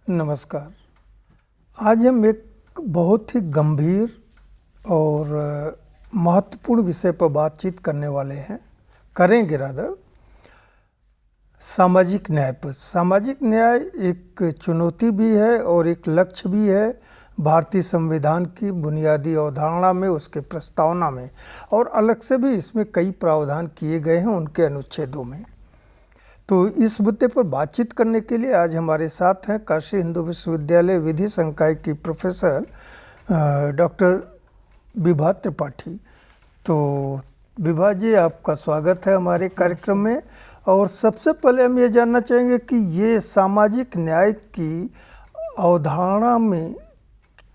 नमस्कार। आज हम एक बहुत ही गंभीर और महत्वपूर्ण विषय पर बातचीत करने वाले हैं, करेंगे रादर। सामाजिक न्याय पर। सामाजिक न्याय एक चुनौती भी है और एक लक्ष्य भी है भारतीय संविधान की बुनियादी अवधारणा में, उसके प्रस्तावना में, और अलग से भी इसमें कई प्रावधान किए गए हैं उनके अनुच्छेदों में। तो इस मुद्दे पर बातचीत करने के लिए आज हमारे साथ हैं काशी हिंदू विश्वविद्यालय विधि संकाय की प्रोफेसर डॉक्टर विभा त्रिपाठी। तो विभा जी, आपका स्वागत है हमारे कार्यक्रम में। और सबसे पहले हम ये जानना चाहेंगे कि ये सामाजिक न्याय की अवधारणा में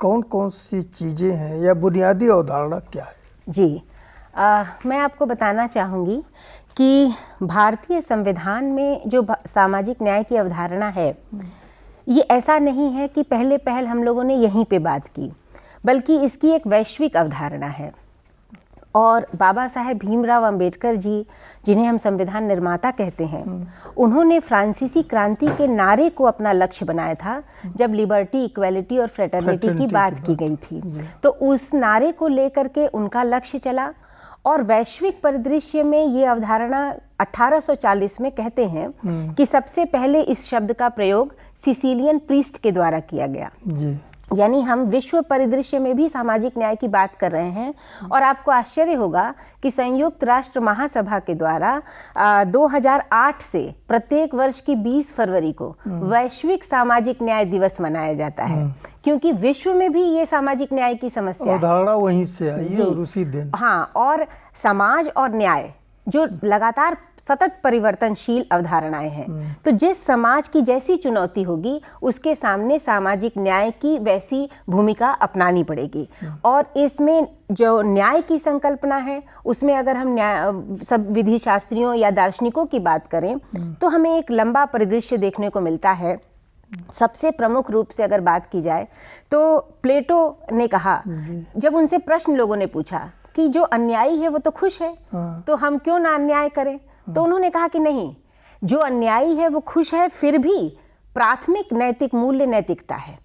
कौन कौन सी चीज़ें हैं या बुनियादी अवधारणा क्या है? जी, मैं आपको बताना चाहूँगी कि भारतीय संविधान में जो सामाजिक न्याय की अवधारणा है, ये ऐसा नहीं है कि पहले पहल हम लोगों ने यहीं पे बात की, बल्कि इसकी एक वैश्विक अवधारणा है। और बाबा साहेब भीमराव अंबेडकर जी, जिन्हें हम संविधान निर्माता कहते हैं, उन्होंने फ्रांसीसी क्रांति के नारे को अपना लक्ष्य बनाया था जब लिबर्टी, इक्वालिटी और फ्रेटर्निटी की बात की गई थी। तो उस नारे को लेकर के उनका लक्ष्य चला और वैश्विक परिदृश्य में ये अवधारणा 1840 में कहते हैं कि सबसे पहले इस शब्द का प्रयोग सिसिलियन प्रीस्ट के द्वारा किया गया। जी। यानी हम विश्व परिदृश्य में भी सामाजिक न्याय की बात कर रहे हैं। और आपको आश्चर्य होगा कि संयुक्त राष्ट्र महासभा के द्वारा 2008 से प्रत्येक वर्ष की 20 फरवरी को वैश्विक सामाजिक न्याय दिवस मनाया जाता है, क्योंकि विश्व में भी ये सामाजिक न्याय की समस्या है। अवधारणा वहीं से आई है और उसी दिन। हाँ, और समाज और न्याय जो लगातार सतत परिवर्तनशील अवधारणाएं हैं, तो जिस समाज की जैसी चुनौती होगी उसके सामने सामाजिक न्याय की वैसी भूमिका अपनानी पड़ेगी। और इसमें जो न्याय की संकल्पना है, उसमें अगर हम न्याय सब विधि शास्त्रियों या दार्शनिकों की बात करें तो हमें एक लंबा परिदृश्य देखने को मिलता है। सबसे प्रमुख रूप से अगर बात की जाए तो प्लेटो ने कहा, जब उनसे प्रश्न लोगों ने पूछा कि जो अन्यायी है वो तो खुश है, तो हम क्यों ना अन्याय करें? तो उन्होंने कहा कि नहीं, जो अन्यायी है वो खुश है, फिर भी प्राथमिक नैतिक मूल्य नैतिकता है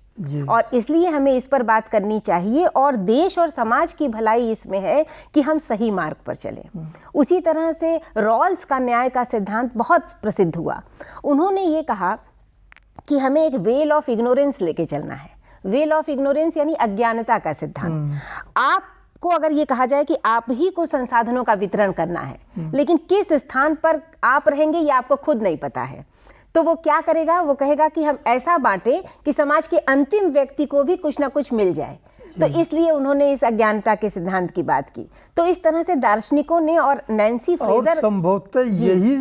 और इसलिए हमें इस पर बात करनी चाहिए। और देश और समाज की भलाई इसमें है कि हम सही मार्ग पर चलें। उसी तरह से रॉल्स का न्याय का सिद्धांत बहुत प्रसिद्ध हुआ। उन्होंने ये कहा कि हमें एक वेल ऑफ इग्नोरेंस लेके चलना है। वेल ऑफ इग्नोरेंस यानी अज्ञानता का सिद्धांत। आपको अगर ये कहा जाए कि आप ही को संसाधनों का वितरण करना है, लेकिन किस स्थान पर आप रहेंगे ये आपको खुद नहीं पता है, तो वो क्या करेगा? वो कहेगा कि हम ऐसा बांटें कि समाज के अंतिम व्यक्ति को भी कुछ ना कुछ मिल जाए। तो इसलिए उन्होंने इस अज्ञानता के सिद्धांत की बात की। तो इस तरह से दार्शनिकों ने और नैन्सी फ्रेजर, संभवतः यही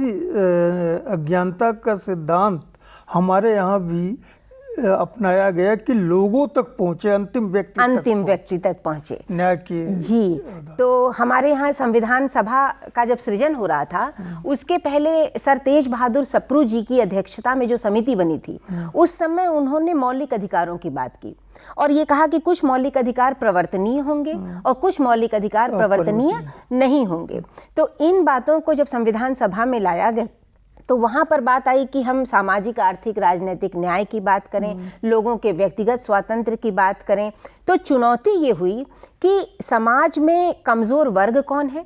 अज्ञानता का सिद्धांत हमारे यहाँ भी अपनाया गया कि लोगों तक पहुंचे, अंतिम व्यक्ति तक पहुंचे न्याय की। जी, तो हमारे यहाँ संविधान सभा का जब सृजन हो रहा था, उसके पहले सर तेज बहादुर सप्रू जी की अध्यक्षता में जो समिति बनी थी, उस समय उन्होंने मौलिक अधिकारों की बात की और ये कहा कि कुछ मौलिक अधिकार प्रवर्तनीय होंगे और कुछ मौलिक अधिकार प्रवर्तनीय नहीं होंगे। तो इन बातों को जब संविधान सभा में लाया गया तो वहाँ पर बात आई कि हम सामाजिक, आर्थिक, राजनीतिक न्याय की बात करें, लोगों के व्यक्तिगत स्वातंत्र्य की बात करें। तो चुनौती ये हुई कि समाज में कमज़ोर वर्ग कौन है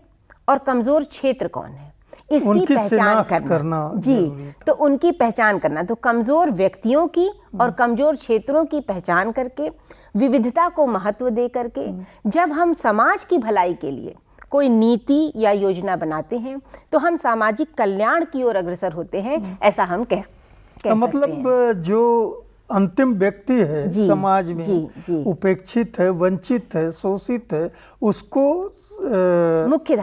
और कमज़ोर क्षेत्र कौन है, इसकी पहचान करना। जी, तो उनकी पहचान करना, तो कमज़ोर व्यक्तियों की और कमज़ोर क्षेत्रों की पहचान करके, विविधता को महत्व दे करके, जब हम समाज की भलाई के लिए कोई नीति या योजना बनाते हैं तो हम सामाजिक कल्याण की ओर अग्रसर होते हैं, ऐसा हम कह मतलब सकते हैं। जो अंतिम व्यक्ति है समाज में, उपेक्षित है, वंचित है, शोषित है, उसको मुख्य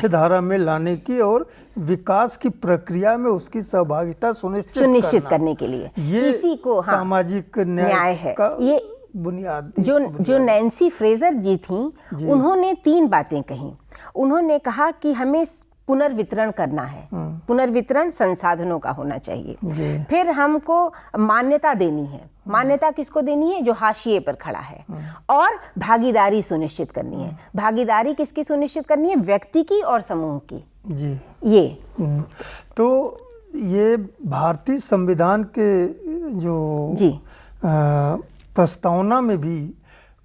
धारा में लाने की और विकास की प्रक्रिया में उसकी सहभागिता सुनिश्चित करने के लिए इसी को सामाजिक न्याय है। ये बुनियाद जो नैन्सी फ्रेजर जी थीं, उन्होंने 3 बातें कही। उन्होंने कहा कि हमें पुनर्वितरण करना है, पुनर्वितरण संसाधनों का होना चाहिए। फिर हमको मान्यता देनी है। मान्यता किसको देनी है? जो हाशिए पर खड़ा है। और भागीदारी सुनिश्चित करनी है। भागीदारी किसकी सुनिश्चित करनी है? व्यक्ति की और समूह की। जी, ये तो ये भारतीय संविधान के जो प्रस्तावना में भी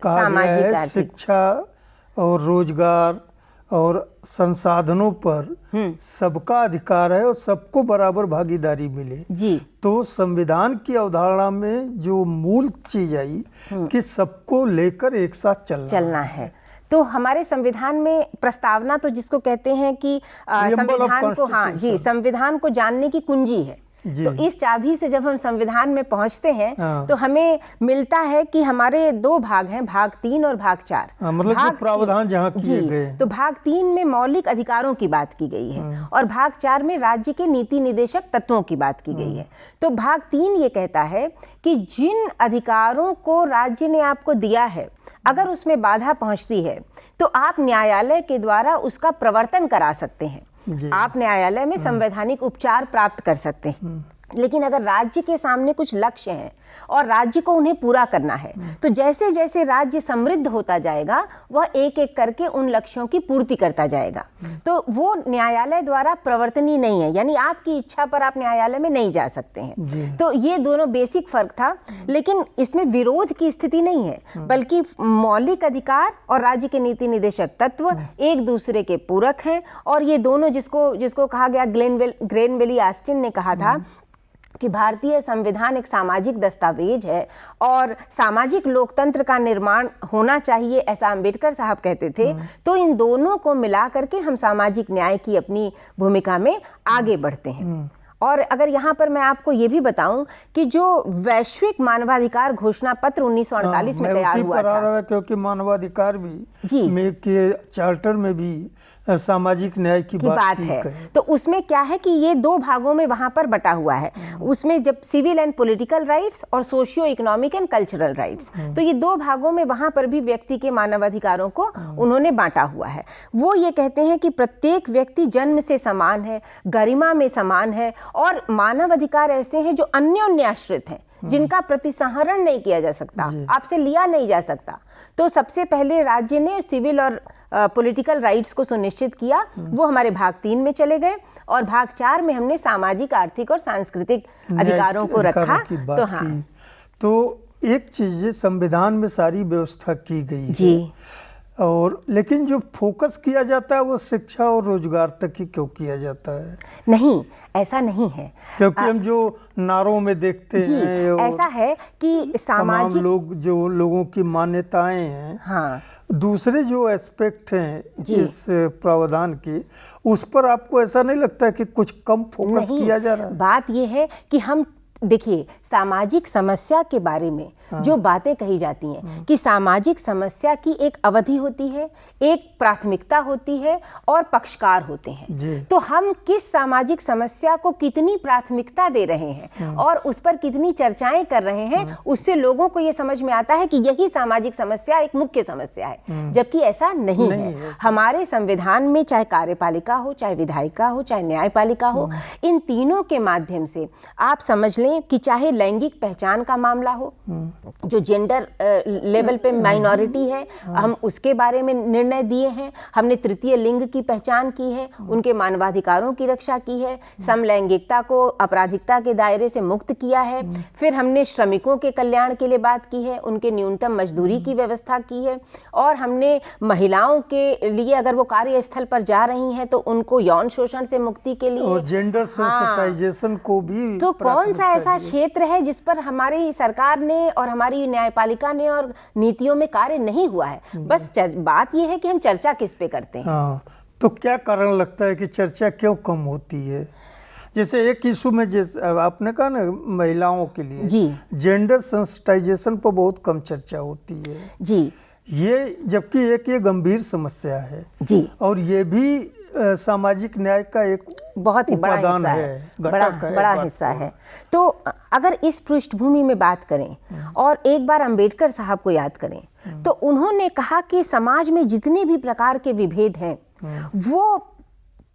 कहा गया सामाजिक है आर्थिक। शिक्षा और रोजगार और संसाधनों पर सबका अधिकार है और सबको बराबर भागीदारी मिले। जी। तो संविधान की अवधारणा में जो मूल चीज आई कि सबको लेकर एक साथ चलना है। तो हमारे संविधान में प्रस्तावना तो जिसको कहते हैं कि संविधान को, हाँ जी, संविधान को जानने की कुंजी है। तो इस चाबी से जब हम संविधान में पहुंचते हैं तो हमें मिलता है कि हमारे दो भाग हैं, भाग 3 और भाग 4। मतलब जो प्रावधान जहाँ किए गए, तो भाग 3 में मौलिक अधिकारों की बात की गई है और भाग 4 में राज्य के नीति निर्देशक तत्वों की बात की गई है। तो भाग 3 ये कहता है कि जिन अधिकारों को राज्य ने आपको दिया है, अगर उसमें बाधा पहुंचती है तो आप न्यायालय के द्वारा उसका प्रवर्तन करा सकते हैं। आप न्यायालय में संवैधानिक उपचार प्राप्त कर सकते हैं। लेकिन अगर राज्य के सामने कुछ लक्ष्य हैं और राज्य को उन्हें पूरा करना है, तो जैसे जैसे राज्य समृद्ध होता जाएगा वह एक एक करके उन लक्ष्यों की पूर्ति करता जाएगा। तो वो न्यायालय द्वारा प्रवर्तनीय नहीं है, यानी आपकी इच्छा पर आप न्यायालय में नहीं जा सकते हैं। तो ये दोनों बेसिक फर्क था, लेकिन इसमें विरोध की स्थिति नहीं है, बल्कि मौलिक अधिकार और राज्य के नीति निर्देशक तत्व एक दूसरे के पूरक हैं। और ये दोनों जिसको कहा गया, ग्रेनबेली ऑस्टिन ने कहा था कि भारतीय संविधान एक सामाजिक दस्तावेज है और सामाजिक लोकतंत्र का निर्माण होना चाहिए, ऐसा अंबेडकर साहब कहते थे। तो इन दोनों को मिला करके हम सामाजिक न्याय की अपनी भूमिका में आगे बढ़ते हैं। और अगर यहाँ पर मैं आपको ये भी बताऊं कि जो वैश्विक मानवाधिकार घोषणा पत्र 1948 में तैयार हुआ था, क्योंकि मानवाधिकार भी में के चार्टर में भी सामाजिक न्याय की बात है। तो उसमें क्या है कि ये दो भागों में वहां पर बटा हुआ है। उसमें जब सिविल एंड पॉलिटिकल राइट्स और socio economic and cultural rights, तो ये दो भागों में वहां पर भी व्यक्ति के मानवाधिकारों को उन्होंने बांटा हुआ है। वो ये कहते हैं कि प्रत्येक व्यक्ति जन्म से समान है, गरिमा में समान है और मानव अधिकार ऐसे हैं जो अन्योन्याश्रित हैं, जिनका प्रतिसंहरण नहीं किया जा सकता, आपसे लिया नहीं जा सकता। तो सबसे पहले राज्य ने सिविल और पॉलिटिकल राइट्स को सुनिश्चित किया, वो हमारे भाग 3 में चले गए। और भाग 4 में हमने सामाजिक, आर्थिक और सांस्कृतिक अधिकारों को रखा। तो हाँ, तो एक चीज संविधान में सारी व्यवस्था की गई है, और लेकिन जो फोकस किया जाता है वो शिक्षा और रोजगार तक ही क्यों किया जाता है? नहीं, ऐसा नहीं है, क्योंकि हम जो नारों में देखते हैं ऐसा है कि सामाजिक लोगों की मान्यताएं हैं, हाँ, दूसरे जो एस्पेक्ट हैं इस प्रावधान के, उस पर आपको ऐसा नहीं लगता है कि कुछ कम फोकस किया जा रहा है? बात यह है कि हम देखिए, सामाजिक समस्या के बारे में जो बातें कही जाती हैं कि सामाजिक समस्या की एक अवधि होती है, एक प्राथमिकता होती है और पक्षकार होते हैं। तो हम किस सामाजिक समस्या को कितनी प्राथमिकता दे रहे हैं और उस पर कितनी चर्चाएं कर रहे हैं, उससे लोगों को ये समझ में आता है कि यही सामाजिक समस्या एक मुख्य समस्या है, जबकि ऐसा नहीं है। हमारे संविधान में चाहे कार्यपालिका हो, चाहे विधायिका हो, चाहे न्यायपालिका हो, इन तीनों के माध्यम से आप समझ कि चाहे लैंगिक पहचान का मामला हो, जो जेंडर लेवल पे माइनॉरिटी है, हम उसके बारे में निर्णय दिए हैं। हमने तृतीय लिंग की पहचान की है, उनके मानवाधिकारों की रक्षा की है, समलैंगिकता को आपराधिकता के दायरे से मुक्त किया है। फिर हमने श्रमिकों के कल्याण के लिए बात की है, उनके न्यूनतम मजदूरी की व्यवस्था की है, और हमने महिलाओं के लिए अगर वो कार्यस्थल पर जा रही हैं तो उनको यौन शोषण से मुक्ति के लिए और जेंडर सेंसिटाइजेशन को भी। तो कौन सा ऐसा क्षेत्र है जिस पर हमारी सरकार ने और हमारी न्यायपालिका ने और नीतियों में कार्य नहीं हुआ है? बस बात यह है कि हम चर्चा किस पे करते हैं। तो क्या कारण लगता है कि चर्चा क्यों कम होती है? जैसे एक इशू में, जैसे आपने कहा ना, महिलाओं के लिए जेंडर सेंसिटाइजेशन पर बहुत कम चर्चा होती है जी, ये जबकि ये गंभीर समस्या है जी, और ये भी सामाजिक न्याय का एक बहुत ही बड़ा हिस्सा है, बड़ा हिस्सा है। तो अगर इस पृष्ठभूमि में बात करें और एक बार अंबेडकर साहब को याद करें, तो उन्होंने कहा कि समाज में जितने भी प्रकार के विभेद हैं वो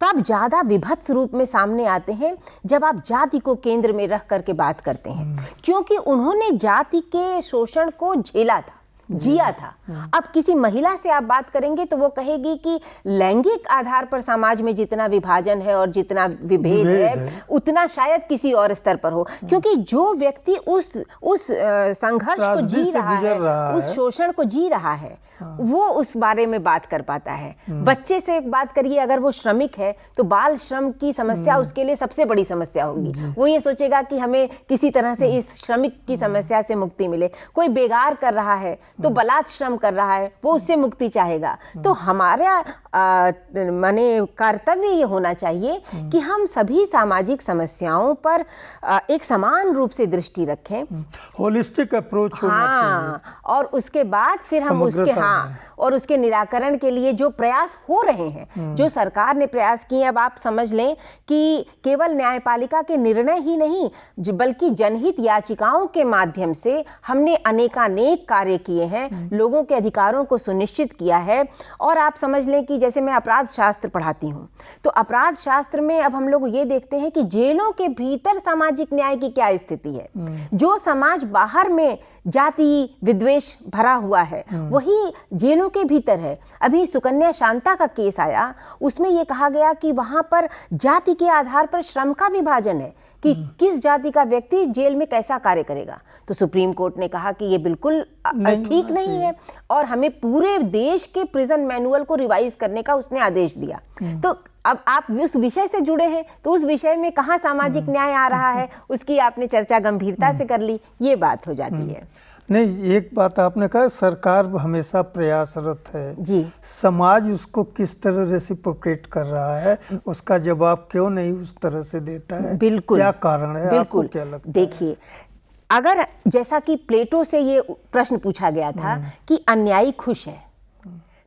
तब ज्यादा विभत्स रूप में सामने आते हैं जब आप जाति को केंद्र में रख करके बात करते हैं, क्योंकि उन्होंने जाति के शोषण को झेला था। जिया था। अब किसी महिला से आप बात करेंगे तो वो कहेगी कि लैंगिक आधार पर समाज में जितना विभाजन है और जितना विभेद है उतना शायद किसी और स्तर पर हो, क्योंकि जो व्यक्ति उस संघर्ष को जी रहा है, उस शोषण को जी रहा है, वो उस बारे में बात कर पाता है। बच्चे से एक बात करिए, अगर वो श्रमिक है तो बाल श्रम की समस्या उसके लिए सबसे बड़ी समस्या होगी। वो ये सोचेगा कि हमें किसी तरह से इस श्रमिक की समस्या से मुक्ति मिले। कोई बेगार कर रहा है तो बलात् श्रम कर रहा है, वो उससे मुक्ति चाहेगा। तो हमारा माने कर्तव्य ये होना चाहिए कि हम सभी सामाजिक समस्याओं पर एक समान रूप से दृष्टि रखें, होलिस्टिक अप्रोच होना चाहिए, और उसके बाद फिर हम उसके निराकरण के लिए जो प्रयास हो रहे हैं, जो सरकार ने प्रयास किए, अब आप समझ लें कि केवल न्यायपालिका के निर्णय ही नहीं बल्कि जनहित याचिकाओं के माध्यम से हमने अनेकानेक कार्य किए हैं, लोगों के अधिकारों को सुनिश्चित किया है। और आप समझ लें कि जैसे मैं अपराध शास्त्र पढ़ाती हूँ, तो अपराध शास्त्र में अब हम लोग ये देखते हैं कि जेलों के भीतर सामाजिक न्याय की क्या स्थिति है। जो समाज बाहर में जाति विद्वेष भरा हुआ है वही जेलों के भीतर है। अभी सुकन्या शांता का केस आया, उसमें यह कहा गया कि वहां पर जाति के आधार पर श्रम का विभाजन है कि किस जाति का व्यक्ति जेल में कैसा कार्य करेगा। तो सुप्रीम कोर्ट ने कहा कि ये बिल्कुल ठीक नहीं है और हमें पूरे देश के प्रिजन मैनुअल को रिवाइज करने का उसने आदेश दिया। तो अब आप उस विषय से जुड़े हैं तो उस विषय में कहाँ सामाजिक न्याय आ रहा है, उसकी आपने चर्चा गंभीरता से कर ली, ये बात हो जाती है। नहीं, एक बात आपने कहा, सरकार हमेशा प्रयासरत है जी। समाज उसको किस तरह रेसिप्रोकेट कर रहा है, उसका जवाब क्यों नहीं उस तरह से देता है? बिल्कुल, क्या कारण है? बिल्कुल, आपको क्या लगता है? देखिए, अगर जैसा कि प्लेटो से ये प्रश्न पूछा गया था कि अन्यायी खुश है,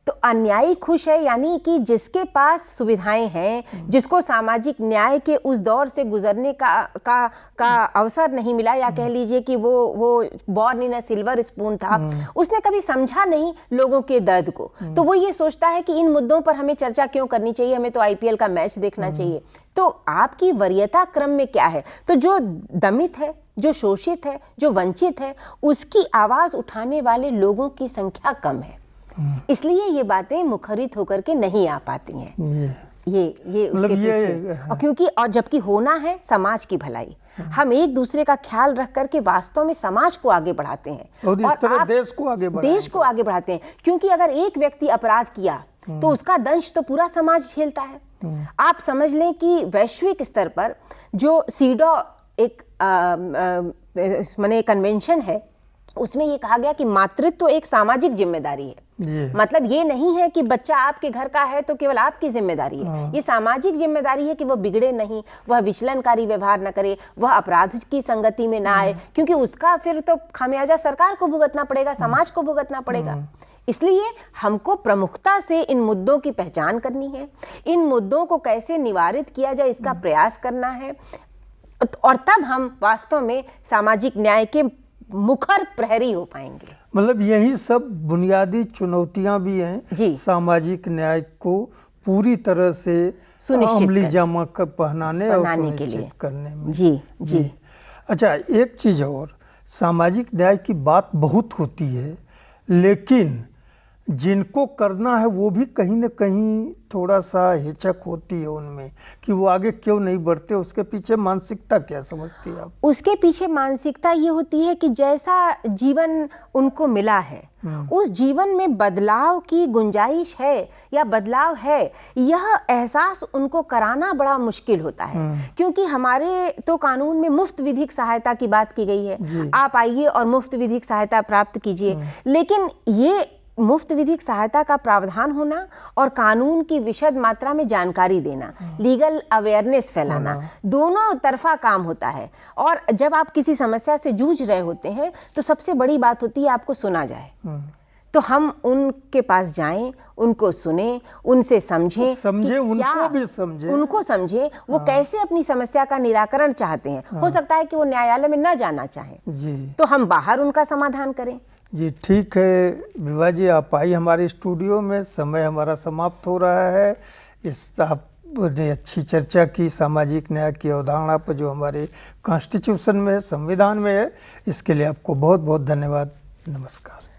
तो अन्यायी खुश है यानी कि जिसके पास सुविधाएं हैं, जिसको सामाजिक न्याय के उस दौर से गुजरने का अवसर नहीं मिला, या कह लीजिए कि वो born in a silver spoon था, उसने कभी समझा नहीं लोगों के दर्द को। तो वो ये सोचता है कि इन मुद्दों पर हमें चर्चा क्यों करनी चाहिए, हमें तो आईपीएल का मैच देखना चाहिए। तो आपकी वरीयता क्रम में क्या है? तो जो दमित है, जो शोषित है, जो वंचित है, उसकी आवाज उठाने वाले लोगों की संख्या कम है, इसलिए ये बातें मुखरित होकर के नहीं आ पाती हैं। ये उसके पीछे, और क्योंकि और जबकि होना है समाज की भलाई, हम एक दूसरे का ख्याल रख करके वास्तव में समाज को आगे बढ़ाते हैं और इस तरह देश को आगे बढ़ाते हैं। क्योंकि अगर एक व्यक्ति अपराध किया तो उसका दंश तो पूरा समाज झेलता है। आप समझ लें कि वैश्विक स्तर पर जो सीडो एक माने कन्वेंशन है, उसमें ये कहा गया कि मातृत्व तो एक सामाजिक जिम्मेदारी है। मतलब ये नहीं है कि बच्चा आपके घर का है तो केवल आपकी जिम्मेदारी है, ये सामाजिक जिम्मेदारी है कि वह बिगड़े नहीं, वह विचलनकारी व्यवहार न करे, वह अपराध की संगति में ना आए, क्योंकि उसका फिर तो खामियाजा सरकार को भुगतना पड़ेगा, समाज को भुगतना पड़ेगा। इसलिए हमको प्रमुखता से इन मुद्दों की पहचान करनी है, इन मुद्दों को कैसे निवारित किया जाए इसका प्रयास करना है, और तब हम वास्तव में सामाजिक न्याय के मुखर प्रहरी हो पाएंगे। मतलब यही सब बुनियादी चुनौतियां भी हैं सामाजिक न्याय को पूरी तरह से अमली जामा पहनाने और सुनिश्चित करने में। जी। अच्छा, एक चीज और, सामाजिक न्याय की बात बहुत होती है, लेकिन जिनको करना है वो भी कहीं न कहीं थोड़ा सा हिचक होती है उनमें कि वो आगे क्यों नहीं बढ़ते। उसके पीछे मानसिकता क्या समझती है आप? उसके पीछे मानसिकता ये होती है कि जैसा जीवन उनको मिला है उस जीवन में बदलाव की गुंजाइश है या बदलाव है, यह एहसास उनको कराना बड़ा मुश्किल होता है। क्योंकि हमारे तो कानून में मुफ्त विधिक सहायता की बात की गई है, आप आइए और मुफ्त विधिक सहायता प्राप्त कीजिए, लेकिन ये मुफ्त विधिक सहायता का प्रावधान होना और कानून की विशद मात्रा में जानकारी देना, लीगल अवेयरनेस फैलाना, दोनों तरफा काम होता है। और जब आप किसी समस्या से जूझ रहे होते हैं तो सबसे बड़ी बात होती है आपको सुना जाए। तो हम उनके पास जाएं, उनको सुने, उनसे समझें, उनको समझें वो कैसे अपनी समस्या का निराकरण चाहते हैं। हो सकता है कि वो न्यायालय में न जाना चाहें, तो हम बाहर उनका समाधान करें। जी ठीक है विभा जी, आप आई हमारे स्टूडियो में, समय हमारा समाप्त हो रहा है। इस आपने अच्छी चर्चा की सामाजिक न्याय की अवधारणा पर जो हमारे कॉन्स्टिट्यूशन में है, संविधान में है, इसके लिए आपको बहुत बहुत धन्यवाद। नमस्कार।